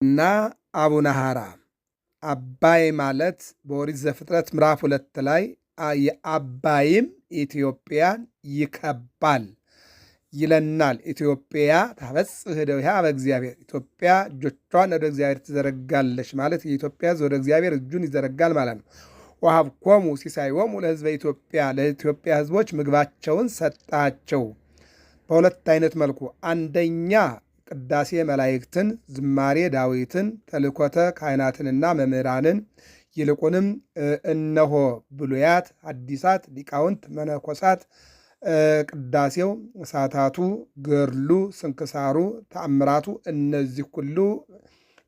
እና አቡነ ሐራ አባይ ማለት በኦሪት ዘፍጥረት ምዕራፍ 2 ላይ የአባይም ኢትዮጵያን ይከባል ይለናል። ኢትዮጵያ ታበጽሕ እደዊሃ በእግዚአብሔር፣ ኢትዮጵያ እጆቿን ወደ እግዚአብሔር ትዘረጋለች ማለት የኢትዮጵያ ወደ እግዚአብሔር እጁን ይዘረጋል ማለት ነው። ወሀብኮሙ ሲሳይዎሙ ለሕዝበ ኢትዮጵያ፣ ለኢትዮጵያ ሕዝቦች ምግባቸውን ሰጣቸው። በሁለት አይነት መልኩ፣ አንደኛ ቅዳሴ መላእክትን፣ ዝማሬ ዳዊትን፣ ተልኮተ ካህናትንና መምህራንን፣ ይልቁንም እነሆ ብሉያት ሐዲሳት ሊቃውንት መነኮሳት፣ ቅዳሴው፣ ሰዓታቱ፣ ገድሉ፣ ስንክሳሩ፣ ተአምራቱ እነዚህ ሁሉ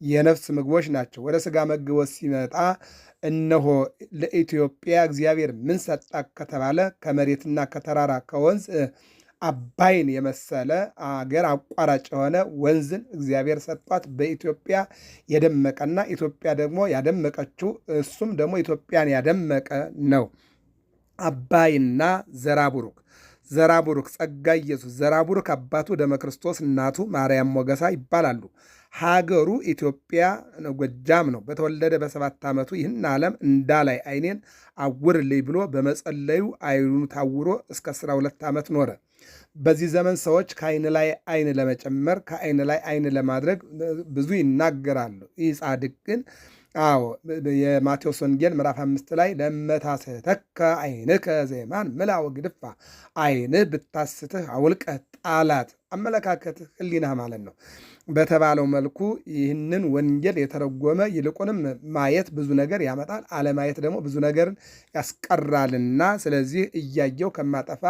የነፍስ ምግቦች ናቸው። ወደ ሥጋ መግቦት ሲመጣ እነሆ ለኢትዮጵያ እግዚአብሔር ምን ሰጣ ከተባለ ከመሬትና ከተራራ ከወንዝ አባይን የመሰለ አገር አቋራጭ የሆነ ወንዝን እግዚአብሔር ሰጧት። በኢትዮጵያ የደመቀና ኢትዮጵያ ደግሞ ያደመቀችው እሱም ደግሞ ኢትዮጵያን ያደመቀ ነው። አባይና ዘራቡሩክ፣ ዘራቡሩክ ጸጋ ኢየሱስ፣ ዘራቡሩክ አባቱ ደመ ክርስቶስ፣ እናቱ ማርያም ሞገሳ ይባላሉ። ሀገሩ ኢትዮጵያ ጎጃም ነው። በተወለደ በ7 ዓመቱ ይህን ዓለም እንዳላይ ዓይኔን አውርልኝ ብሎ በመጸለዩ ዓይኑ ታውሮ እስከ 12 ዓመት ኖረ። በዚህ ዘመን ሰዎች ከዓይን ላይ ዓይን ለመጨመር ከዓይን ላይ ዓይን ለማድረግ ብዙ ይናገራሉ። ይህ ጻድቅ ግን የማቴዎስ ወንጌል ምዕራፍ 5 ላይ ለመታስተከ ዓይንከ ዘየማን ምልአ ወግድፋ፣ ዓይንህ ብታስትህ አውልቀህ ጣላት፣ አመለካከትህ ሕሊናህ ማለት ነው በተባለው መልኩ ይህንን ወንጌል የተረጎመ ይልቁንም ማየት ብዙ ነገር ያመጣል፣ አለማየት ደግሞ ብዙ ነገርን ያስቀራልና ስለዚህ እያየው ከማጠፋ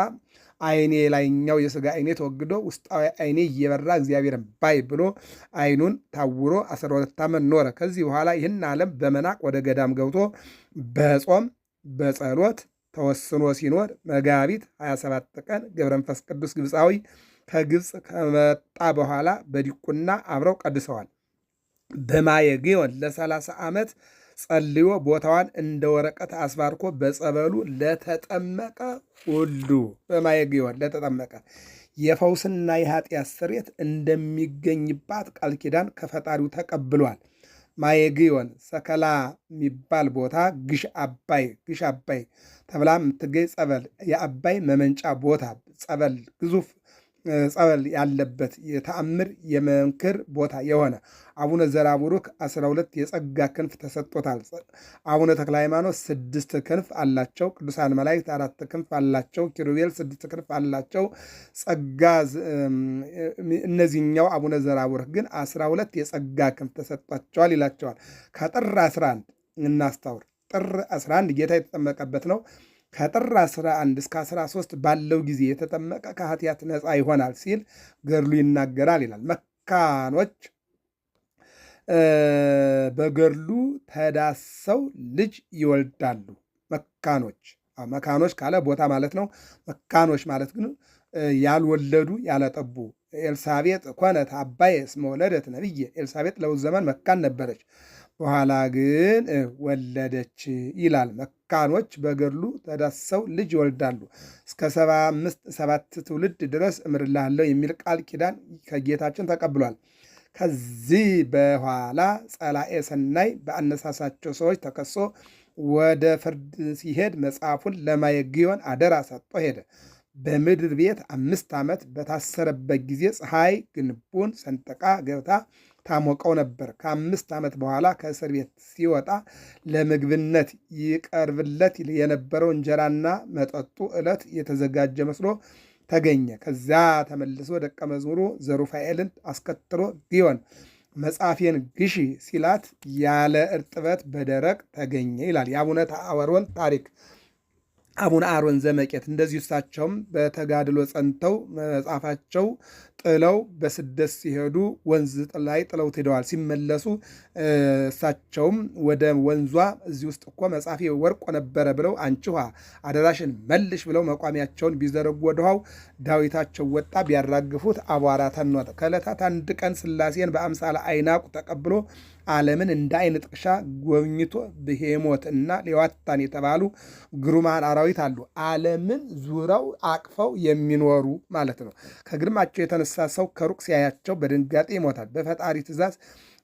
ዓይኔ ላይኛው የሥጋ ዓይኔ ተወግዶ ውስጣዊ ዓይኔ እየበራ እግዚአብሔርን ባይ ብሎ ዓይኑን ታውሮ 12 ዓመት ኖረ። ከዚህ በኋላ ይህን ዓለም በመናቅ ወደ ገዳም ገብቶ በጾም በጸሎት ተወስኖ ሲኖር መጋቢት 27 ቀን ገብረ መንፈስ ቅዱስ ግብፃዊ ከግብፅ ከመጣ በኋላ በዲቁና አብረው ቀድሰዋል። በማየ ግዮን ለ30 ዓመት ጸልዮ ቦታዋን እንደ ወረቀት አስባርኮ በጸበሉ ለተጠመቀ ሁሉ በማየ ግዮን ለተጠመቀ የፈውስና የኃጢአት ስርየት እንደሚገኝባት ቃል ኪዳን ከፈጣሪው ተቀብሏል። ማየ ግዮን ሰከላ የሚባል ቦታ ግሽ አባይ ተብላ የምትገኝ ጸበል፣ የአባይ መመንጫ ቦታ ጸበል፣ ግዙፍ ጸበል ያለበት የተአምር የመንክር ቦታ የሆነ አቡነ ዘራቡሩክ 12 የጸጋ ክንፍ ተሰጥቶታል። አቡነ ተክለ ሃይማኖት 6 ክንፍ አላቸው። ቅዱሳን መላእክት 4 ክንፍ አላቸው። ኪሩቤል 6 ክንፍ አላቸው። ጸጋ እነዚህኛው አቡነ ዘራቡሩክ ግን 12 የጸጋ ክንፍ ተሰጥቷቸዋል ይላቸዋል። ከጥር 11 እናስታውር። ጥር 11 ጌታ የተጠመቀበት ነው። ከጥር 11 እስከ 13 ባለው ጊዜ የተጠመቀ ከኃጢአት ነፃ ይሆናል ሲል ገድሉ ይናገራል ይላል። መካኖች በገድሉ ተዳሰው ልጅ ይወልዳሉ። መካኖች ካለ ቦታ ማለት ነው። መካኖች ማለት ግን ያልወለዱ ያለጠቡ። ኤልሳቤጥ ኮነት አባየ እስመ ወለደት ነቢየ። ኤልሳቤጥ ለብዙ ዘመን መካን ነበረች፣ በኋላ ግን ወለደች ይላል። መካኖች በገድሉ ተዳሰው ልጅ ይወልዳሉ። እስከ 7 ትውልድ ድረስ እምርልሃለሁ የሚል ቃል ኪዳን ከጌታችን ተቀብሏል። ከዚህ በኋላ ጸላኤ ሰናይ በአነሳሳቸው ሰዎች ተከሶ ወደ ፍርድ ሲሄድ መጽሐፉን ለማየ ግዮን አደራ ሰጥቶ ሄደ። በምድር ቤት 5 ዓመት በታሰረበት ጊዜ ፀሐይ ግንቡን ሰንጥቃ ገብታ ታሞቀው ነበር። ከ5 ዓመት በኋላ ከእስር ቤት ሲወጣ ለምግብነት ይቀርብለት የነበረው እንጀራና መጠጡ ዕለት የተዘጋጀ መስሎ ተገኘ። ከዚያ ተመልሶ ደቀ መዝሙሩ ዘሩፋኤልን አስከትሎ ግዮን መጽሐፌን ግሺ ሲላት ያለ እርጥበት በደረቅ ተገኘ ይላል የአቡነ አሮን ታሪክ። አቡነ አሮን ዘመቄት እንደዚሁ እሳቸውም በተጋድሎ ጸንተው መጽሐፋቸው ጥለው በስደት ሲሄዱ ወንዝ ላይ ጥለው ሄደዋል። ሲመለሱ እሳቸውም ወደ ወንዟ እዚህ ውስጥ እኮ መጽሐፌ ወርቆ ነበረ ብለው አንቺ ውሃ አደራሽን መልሽ ብለው መቋሚያቸውን ቢዘረጉ ወደ ውሃው ዳዊታቸው ወጣ፣ ቢያራግፉት አቧራ ተኗጠ። ከዕለታት አንድ ቀን ሥላሴን በአምሳለ አይናቁ ተቀብሎ ዓለምን እንደ አይን ጥቅሻ ጎብኝቶ ብሄሞት እና ሌዋታን የተባሉ ግሩማን አራዊት አሉ። ዓለምን ዙረው አቅፈው የሚኖሩ ማለት ነው። ከግርማቸው የተነሳ ሰው ከሩቅ ሲያያቸው በድንጋጤ ይሞታል። በፈጣሪ ትእዛዝ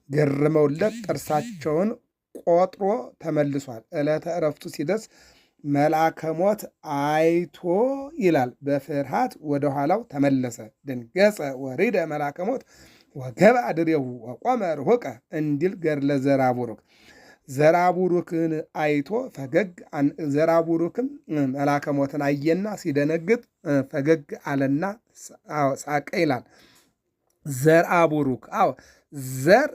ገርመውለት ጥርሳቸውን ቆጥሮ ተመልሷል። ዕለተ ዕረፍቱ ሲደርስ መልአከ ሞት አይቶ ይላል በፍርሃት ወደ ኋላው ተመለሰ። ድንገጸ ወሪደ መልአከ ሞት ወገባ ድሬው ወቆመ ርሑቀ እንዲል ገድለ ዘራቡሩክ። ዘራቡሩክን አይቶ ፈገግ ዘራቡሩክም መልአከ ሞትን አየና ሲደነግጥ ፈገግ አለና ሳቀ ይላል። ዘርአቡሩክ ዘር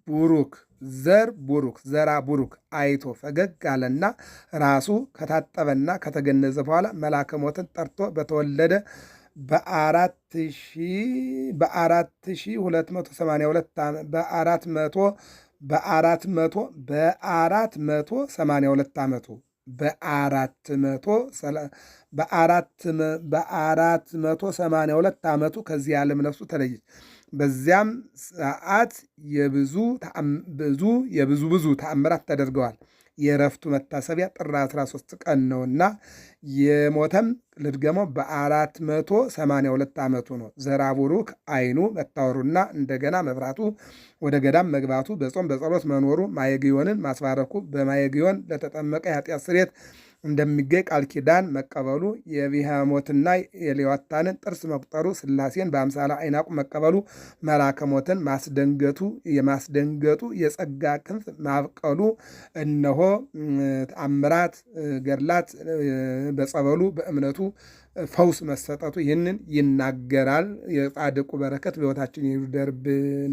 ቡሩክ ዘር ቡሩክ ዘራ ቡሩክ አይቶ ፈገግ አለና ራሱ ከታጠበና ከተገነዘ በኋላ መልአከ ሞትን ጠርቶ በተወለደ በ482 ዓመቱ በ482 ዓመቱ ከዚህ ዓለም ነፍሱ ተለየች። በዚያም ሰዓት ብዙ ተአምራት ተደርገዋል። የእረፍቱ መታሰቢያ ጥር 13 ቀን ነውና የሞተም ልድገመው በ482 ዓመቱ ነው። ዘራቡሩክ አይኑ መታወሩና እንደገና መብራቱ ወደ ገዳም መግባቱ በጾም በጸሎት መኖሩ ማየግዮንን ማስባረኩ በማየግዮን ለተጠመቀ የኃጢአት ስርየት እንደሚገኝ ቃል ኪዳን መቀበሉ የቢሃሞትና የሌዋታንን ጥርስ መቁጠሩ ሥላሴን በአምሳለ አይናቁ መቀበሉ መልአከ ሞትን የማስደንገጡ የጸጋ ክንፍ ማብቀሉ እነሆ ተአምራት ገድላት በጸበሉ በእምነቱ ፈውስ መሰጠቱ ይህንን ይናገራል። የጻድቁ በረከት በሕይወታችን ይደርብን።